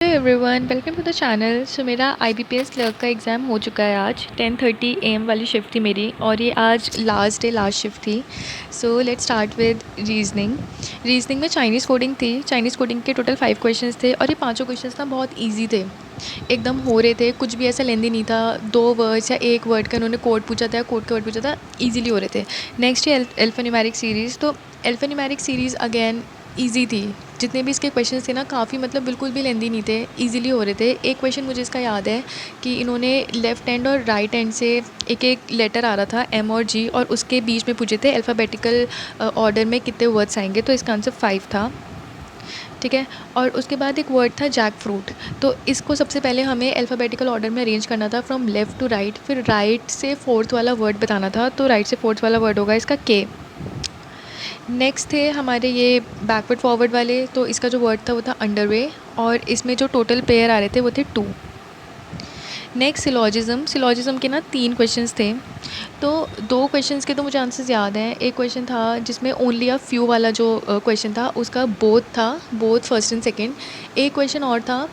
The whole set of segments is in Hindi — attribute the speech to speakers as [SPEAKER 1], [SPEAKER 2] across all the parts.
[SPEAKER 1] Hello everyone, welcome to the channel. So मेरा IBPS क्लर्क का एग्ज़ाम हो चुका है। आज 10:30 AM वाली शिफ्ट थी मेरी, और ये आज लास्ट शिफ्ट थी। So let's start with reasoning में चाइनीज़ कोडिंग थी। चाइनीज़ कोडिंग के टोटल 5 क्वेश्चंस थे, और ये पांचों क्वेश्चंस ना बहुत इजी थे, एकदम हो रहे थे। कुछ भी ऐसा लेंदी नहीं था। 2 वर्ड्स या 1 वर्ड का उन्होंने कोड पूछा था, कोड का वर्ड पूछा था, ईजिली हो रहे थे। नेक्स्ट है एल्फान्यूमेरिक सीरीज़। तो एल्फान्यूमेरिक सीरीज़ अगेन ईजी थी। जितने भी इसके क्वेश्चन थे ना, काफ़ी मतलब बिल्कुल भी लेंदी नहीं थे, इजीली हो रहे थे। एक क्वेश्चन मुझे इसका याद है कि इन्होंने लेफ़्ट हैंड और राइट हैंड से एक एक लेटर आ रहा था, M और G, और उसके बीच में पूछे थे अल्फ़ाबेटिकल ऑर्डर में कितने वर्ड्स आएंगे। तो इसका आंसर 5 था, ठीक है। और उसके बाद एक वर्ड था जैक फ्रूट। तो इसको सबसे पहले हमें अल्फ़ाबेटिकल ऑर्डर में अरेंज करना था, फ्रॉम लेफ़्ट टू राइट। फिर राइट से फोर्थ वाला वर्ड बताना था, तो राइट से फोर्थ वाला वर्ड होगा इसका के। नेक्स्ट थे हमारे ये बैकवर्ड फॉरवर्ड वाले। तो इसका जो वर्ड था वो था अंडरवे, और इसमें जो टोटल पेयर आ रहे थे वो थे 2। नेक्स्ट सिलॉजिज़म के ना 3 क्वेश्चंस थे। तो 2 क्वेश्चंस के तो मुझे आंसर्स याद हैं। एक क्वेश्चन था जिसमें ओनली अ फ्यू वाला जो क्वेश्चन था, उसका बोथ था, बोथ फर्स्ट एंड सेकेंड। एक क्वेश्चन और था,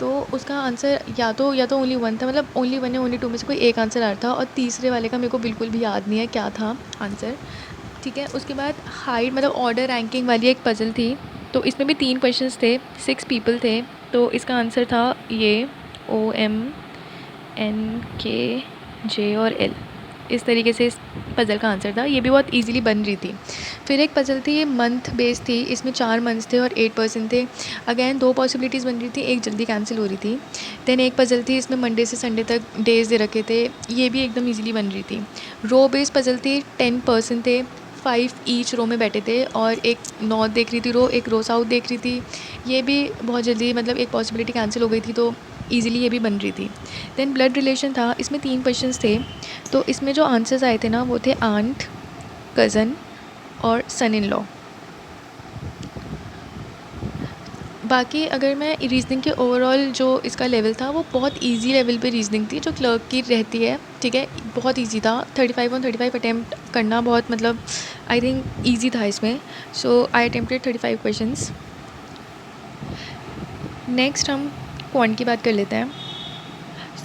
[SPEAKER 1] तो उसका आंसर या तो ओनली 1 था, मतलब ओनली 1 या ओनली 2 में से कोई एक आंसर आ रहा था। और तीसरे वाले का मेरे को बिल्कुल भी याद नहीं है क्या था आंसर, ठीक है। उसके बाद हाइट मतलब ऑर्डर रैंकिंग वाली एक पज़ल थी। तो इसमें भी 3 क्वेश्चंस थे, 6 पीपल थे। तो इसका आंसर था ये OMNKJ और L। इस तरीके से इस पज़ल का आंसर था। ये भी बहुत इजीली बन रही थी। फिर एक पज़ल थी, ये मंथ बेस्ड थी। इसमें 4 मंथ्स थे और 8 पर्सन थे। अगेन 2 पॉसिबिलिटीज़ बन रही थी, एक जल्दी कैंसिल हो रही थी। देन एक पज़ल थी, इसमें मंडे से संडे तक डेज़ दे रखे थे। ये भी एकदम ईजिली बन रही थी। रो बेस्ड पज़ल थी, 10 पर्सन थे, 5 ईच रो में बैठे थे, और एक नॉर्थ देख रही थी रो, एक रो साउथ देख रही थी। ये भी बहुत जल्दी, मतलब एक पॉसिबिलिटी कैंसिल हो गई थी, तो ईजिली ये भी बन रही थी। देन ब्लड रिलेशन था, इसमें 3 क्वेश्चंस थे। तो इसमें जो आंसर्स आए थे ना, वो थे आंट, कज़न और सन इन लॉ। बाकी अगर मैं रीजनिंग के ओवरऑल जो इसका लेवल था, वो बहुत इजी लेवल पे रीजनिंग थी जो क्लर्क की रहती है, ठीक है। बहुत इजी था। 35 अटैम्प्ट करना बहुत, मतलब आई थिंक ईजी था इसमें। सो आई अटैम्प्टेड 35 क्वेश्चंस। नेक्स्ट हम क्वांट की बात कर लेते हैं।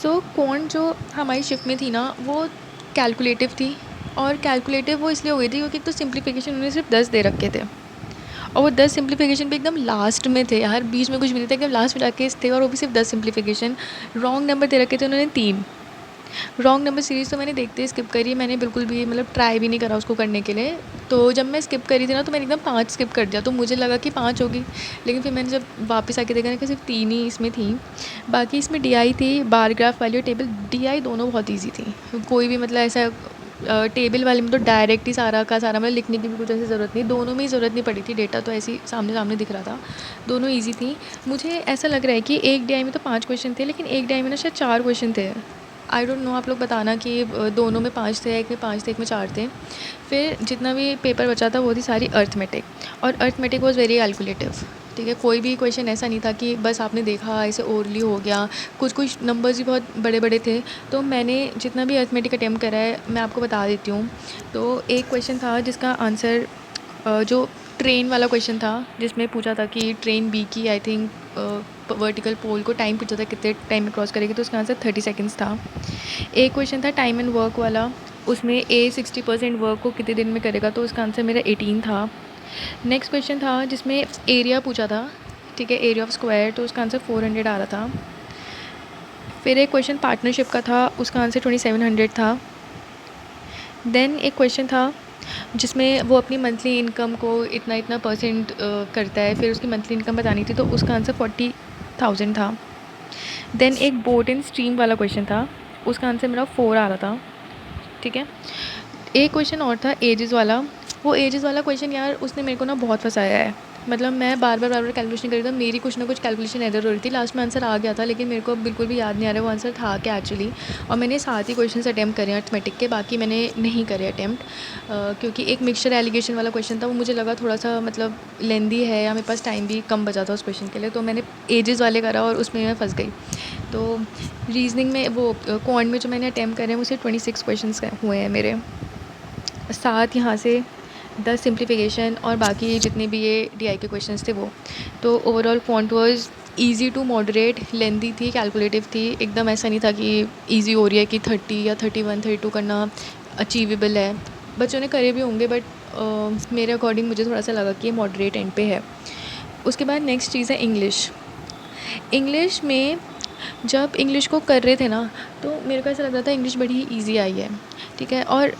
[SPEAKER 1] सो क्वांट जो हमारी शिफ्ट में थी ना, वो कैलकुलेटिव थी। और कैलकुलेटिव वो इसलिए हो गई थी क्योंकि एक तो सिंप्लीफिकेशन उन्होंने सिर्फ 10 दे रखे थे, और वो 10 सिंप्लीफिकेशन भी एकदम लास्ट में थे यार, बीच में कुछ भी नहीं था, एकदम लास्ट में जाके थे। और वो भी सिर्फ 10 सिंप्लीफिकेशन। रॉन्ग नंबर दे रखे थे उन्होंने 3। रॉन्ग नंबर सीरीज़ तो मैंने देखते ही स्किप करी। मैंने बिल्कुल भी मतलब ट्राई भी नहीं करा उसको करने के लिए। तो जब मैं स्किप करी थी ना, तो मैंने एकदम 5 स्किप कर दिया। तो मुझे लगा कि 5 होगी, लेकिन फिर मैंने जब वापस आके देखा ना कि सिर्फ 3 ही इसमें थी। बाकी इसमें DI थी, बार ग्राफ वाली और टेबल। DI दोनों बहुत ईजी थी। कोई भी मतलब ऐसा टेबल वाले में तो डायरेक्ट ही सारा का सारा, मतलब लिखने की भी कुछ ऐसी ज़रूरत नहीं, दोनों में ही ज़रूरत नहीं पड़ी थी। डेटा तो ऐसे ही सामने सामने दिख रहा था, दोनों ईजी थी। मुझे ऐसा लग रहा है कि एक DI में तो 5 क्वेश्चन थे, लेकिन एक DI में ना शायद 4 क्वेश्चन थे। आई डोंट नो, आप लोग बताना कि दोनों में 5 थे, एक में 5 थे, एक में 4 थे। फिर जितना भी पेपर बचा था वो थी सारी अर्थमेटिक, और अर्थमेटिक वॉज वेरी कैलकुलेटिव, ठीक है। कोई भी क्वेश्चन ऐसा नहीं था कि बस आपने देखा ऐसे ओरली हो गया। कुछ कुछ नंबर्स भी बहुत बड़े बड़े थे। तो मैंने जितना भी अर्थमेटिक अटैम्प्ट करा है, मैं आपको बता देती हूँ। तो एक क्वेश्चन था जिसका आंसर जो ट्रेन वाला क्वेश्चन था, जिसमें पूछा था कि ट्रेन बी की आई थिंक वर्टिकल पोल को टाइम पूछा था कितने टाइम में क्रॉस करेगी, तो उसका आंसर 30 सेकेंड्स था। एक क्वेश्चन था टाइम एंड वर्क वाला, उसमें A 60% वर्क को कितने दिन में करेगा, तो उसका आंसर मेरा 18 था। नेक्स्ट क्वेश्चन था जिसमें एरिया पूछा था, ठीक है, एरिया ऑफ स्क्वायर, तो उसका आंसर 400 आ रहा था। फिर एक क्वेश्चन पार्टनरशिप का था, उसका आंसर 2700 था। देन एक क्वेश्चन था जिसमें वो अपनी मंथली इनकम को इतना इतना परसेंट करता है, फिर उसकी मंथली इनकम बतानी थी, तो उसका आंसर 40,000 था। देन एक बोट एंड स्ट्रीम वाला क्वेश्चन था, उसका आंसर मेरा 4 आ रहा था, ठीक है। एक क्वेश्चन और था एजेस वाला। वो एजेस वाला क्वेश्चन यार, उसने मेरे को ना बहुत फंसाया है। मतलब मैं बार बार कैलकुलेशन कर रही थी, मेरी कुछ ना कुछ कैलकुलेशन एरर हो रही थी। लास्ट में आंसर आ गया था, लेकिन मेरे को अब बिल्कुल भी याद नहीं आ रहा वो आंसर था क्या एक्चुअली। और मैंने 7 ही क्वेश्चन अटैम्प्ट करे अर्थमेटिक के, बाकी मैंने नहीं करे अटैम्प्ट, क्योंकि एक मिक्सचर एलिगेशन वाला क्वेश्चन था, वो मुझे लगा थोड़ा सा मतलब लेंदी है, या मेरे पास टाइम भी कम बचा था उस क्वेश्चन के लिए, तो मैंने एजेस वाले करा और उसमें मैं फंस गई। तो रीजनिंग में वो क्वांट में जो मैंने अटैम्प्ट करे हैं, उसे 26 क्वेश्चन हुए हैं मेरे। 7 यहाँ से, 10 सिंप्लीफिकेशन, और बाकी जितने भी ये DI के क्वेश्चंस थे वो। तो overall quant was easy to moderate, lengthy थी, कैलकुलेटिव थी, एकदम ऐसा नहीं था कि ईज़ी हो रही है कि 30 या 31 32 करना अचीवेबल है। बच्चों ने करे भी होंगे बट मेरे अकॉर्डिंग मुझे थोड़ा सा लगा कि ये मॉडरेट एंड पे है। उसके बाद नेक्स्ट चीज़ है इंग्लिश। इंग्लिश में जब इंग्लिश को कर रहे थे ना, तो मेरे को ऐसा लग रहा था इंग्लिश बड़ी ही ईज़ी आई है, ठीक है। और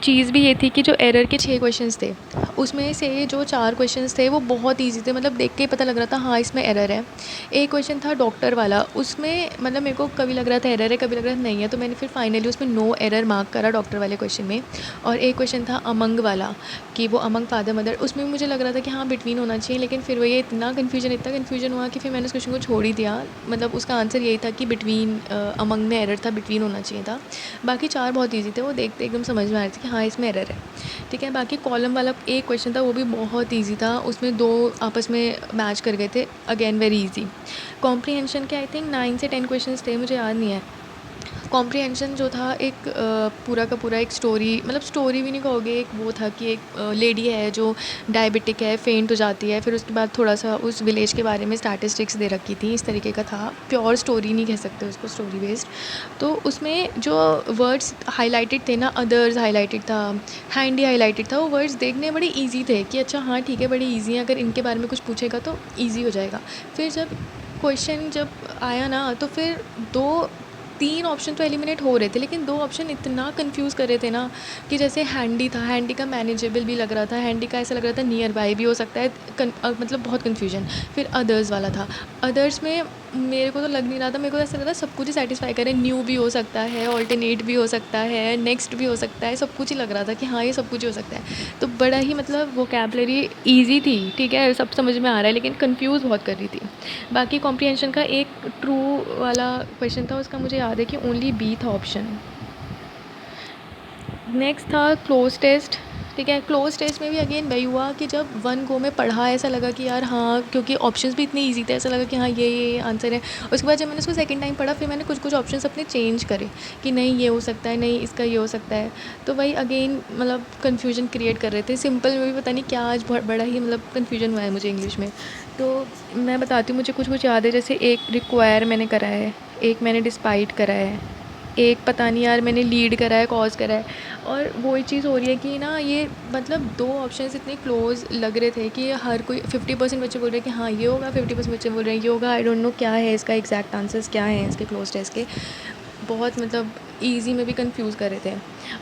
[SPEAKER 1] चीज़ भी ये थी कि जो एरर के 6 क्वेश्चंस थे, उसमें से जो 4 क्वेश्चंस थे वो बहुत ईज़ी थे, मतलब देख के ही पता लग रहा था हाँ इसमें एरर है। एक क्वेश्चन था डॉक्टर वाला, उसमें मतलब मेरे को कभी लग रहा था एरर है, कभी लग रहा था नहीं है, तो मैंने फिर फाइनली उसमें नो एरर मार्क करा डॉक्टर वाले क्वेश्चन में। और एक क्वेश्चन था अमंग वाला, कि वो अमंग फादर मदर, उसमें भी मुझे लग रहा था कि हाँ बिटवीन होना चाहिए, लेकिन फिर वही इतना कन्फ्यूजन हुआ कि फिर मैंने उस क्वेश्चन को छोड़ ही दिया। मतलब उसका आंसर यही था कि बिटवीन, अमंग में एरर था, बिटवीन होना चाहिए था। बाकी 4 बहुत ईज़ी थे, वो देखते एकदम समझ में आ रही थी कि हाँ इसमें एरर है, ठीक है। बाकी कॉलम वाला एक क्वेश्चन था, वो भी बहुत ईज़ी था, उसमें 2 आपस में मैच कर गए थे, अगेन वेरी ईज़ी। कॉम्प्रीहेंशन के आई थिंक 9 से 10 क्वेश्चंस थे, मुझे याद नहीं है। कॉम्प्रीहेंशन जो था एक पूरा का पूरा एक स्टोरी, मतलब स्टोरी भी नहीं कहोगे, एक वो था कि एक लेडी है जो डायबिटिक है, फेंट हो जाती है, फिर उसके बाद थोड़ा सा उस विलेज के बारे में स्टैटिस्टिक्स दे रखी थी, इस तरीके का था। प्योर स्टोरी नहीं कह सकते उसको, स्टोरी बेस्ड। तो उसमें जो वर्ड्स हाईलाइटेड थे ना, अदर्स हाईलाइटेड था, हैंडी हाईलाइटेड था, वो वर्ड्स देखने बड़े ईजी थे कि अच्छा हाँ ठीक है बड़ी ईजी है, अगर इनके बारे में कुछ पूछेगा तो ईजी हो जाएगा। फिर जब क्वेश्चन जब आया ना, तो फिर 2-3 ऑप्शन तो एलिमिनेट हो रहे थे, लेकिन 2 ऑप्शन इतना कंफ्यूज कर रहे थे ना, कि जैसे हैंडी था, हैंडी का मैनेजेबल भी लग रहा था, हैंडी का ऐसा लग रहा था नियर बाय भी हो सकता है, मतलब बहुत कन्फ्यूजन। फिर अदर्स वाला था, अदर्स में मेरे को तो लग नहीं रहा था, मेरे को ऐसा लग रहा था सब कुछ ही सेटिस्फाई करे, न्यू भी हो सकता है, ऑल्टरनेट भी हो सकता है, नेक्स्ट भी हो सकता है, सब कुछ ही लग रहा था कि हाँ ये सब कुछ ही हो सकता है। तो बड़ा ही मतलब वोकैबलरी ईजी थी, ठीक है, सब समझ में आ रहा है, लेकिन कन्फ्यूज़ बहुत कर रही थी। बाकी कॉम्प्रीहेंशन का एक ट्रू वाला क्वेश्चन था, उसका मुझे याद है कि ओनली बी था ऑप्शन। नेक्स्ट था क्लोज टेस्ट, ठीक है। क्लोज टेस्ट में भी अगेन वही हुआ कि जब वन गो में पढ़ा, ऐसा लगा कि यार हाँ, क्योंकि ऑप्शंस भी इतने इजी थे, ऐसा लगा कि हाँ ये आंसर है। उसके बाद जब मैंने उसको सेकंड टाइम पढ़ा, फिर मैंने कुछ कुछ ऑप्शंस अपने चेंज करे कि नहीं ये हो सकता है, नहीं इसका ये हो सकता है। तो वही अगेन मतलब कन्फ्यूजन क्रिएट कर रहे थे। सिंपल में भी पता नहीं क्या आज बड़ा ही मतलब कन्फ्यूजन हुआ है मुझे इंग्लिश में। तो मैं बताती हूँ, मुझे कुछ कुछ याद है, जैसे एक रिक्वायर मैंने करा है, एक मैंने डिस्पाइट करा है, एक पता नहीं यार मैंने लीड करा है, कॉज करा है। और वही चीज़ हो रही है कि ना ये मतलब 2 ऑप्शंस इतने क्लोज़ लग रहे थे कि हर कोई 50% बच्चे बोल रहे हैं कि हाँ ये होगा, 50% बच्चे बोल रहे हैं ये होगा। आई डोंट नो क्या है इसका एग्जैक्ट आंसर्स, क्या हैं इसके क्लोज टेस्ट के। बहुत मतलब ईज़ी में भी कंफ्यूज कर रहे थे।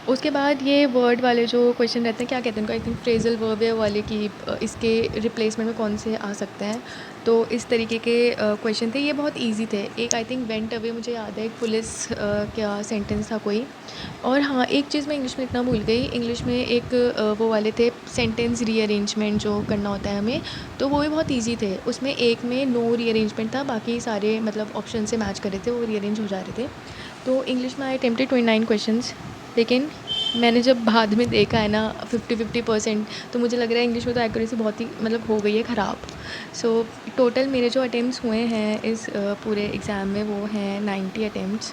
[SPEAKER 1] उसके बाद ये वर्ड वाले जो क्वेश्चन रहते हैं, क्या कहते हैं उनको, आई थिंक फ्रेजल वर्ब है वाले कि इसके रिप्लेसमेंट में कौन से आ सकते हैं। तो इस तरीके के क्वेश्चन थे, ये बहुत इजी थे। एक आई थिंक वेंट अवे, मुझे याद है, एक पुलिस क्या सेंटेंस था कोई। और हाँ एक चीज़ मैं इंग्लिश में इतना भूल गई, इंग्लिश में एक वो वाले थे सेंटेंस रीअरेंजमेंट जो करना होता है हमें, तो वो भी बहुत ईजी थे। उसमें एक में नो रीअरेंजमेंट था, बाकी सारे मतलब ऑप्शन से मैच कर रहे थे, वो रीअरेंज हो जा रहे थे। तो इंग्लिश में आई अटेम्प्टेड 29 क्वेश्चंस, लेकिन मैंने जब बाद में देखा है ना 50-50%, तो मुझे लग रहा है इंग्लिश में तो एक्यूरेसी बहुत ही मतलब हो गई है ख़राब। सो टोटल मेरे जो अटेम्प्ट्स हुए हैं इस पूरे एग्ज़ाम में, वो हैं 90 अटेम्प्ट्स।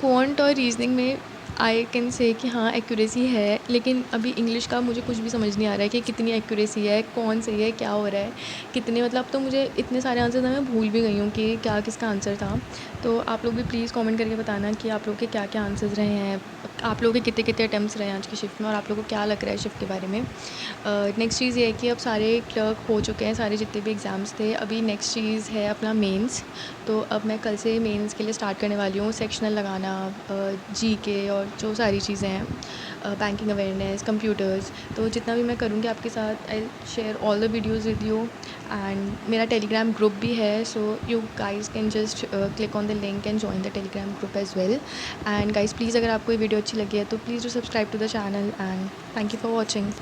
[SPEAKER 1] क्वांट और रीजनिंग में आई कैन से कि हाँ एक्यूरेसी है, लेकिन अभी इंग्लिश का मुझे कुछ भी समझ नहीं आ रहा है कि कितनी एक्यूरेसी है, कौन सही है, क्या हो रहा है, कितने मतलब। अब तो मुझे इतने सारे आंसर था, मैं भूल भी गई हूँ कि क्या किसका आंसर था। तो आप लोग भी प्लीज़ कमेंट करके बताना कि आप लोग के क्या क्या आंसर्स रहे हैं, आप लोग के कितने कितने अटैम्प्ट्स रहे हैं आज की शिफ्ट में, और आप लोगों को क्या लग रहा है शिफ्ट के बारे में। नेक्स्ट चीज़ ये है कि अब सारे क्लर्क हो चुके हैं, सारे जितने भी एग्ज़ाम्स थे। अभी नेक्स्ट चीज़ है अपना मेंस। तो अब मैं कल से मेंस के लिए स्टार्ट करने वाली हूँ, सेक्शनल लगाना, जीके और जो सारी चीज़ें हैं, बैंकिंग अवेयरनेस, कंप्यूटर्स। तो जितना भी मैं करूँगी आपके साथ, I share all the videos with you. And मेरा टेलीग्राम ग्रुप भी है, so you guys can just click on the link and join the Telegram group as well. And guys please, अगर आपको ये वीडियो अच्छी लगी है तो please do subscribe to the channel, and thank you for watching.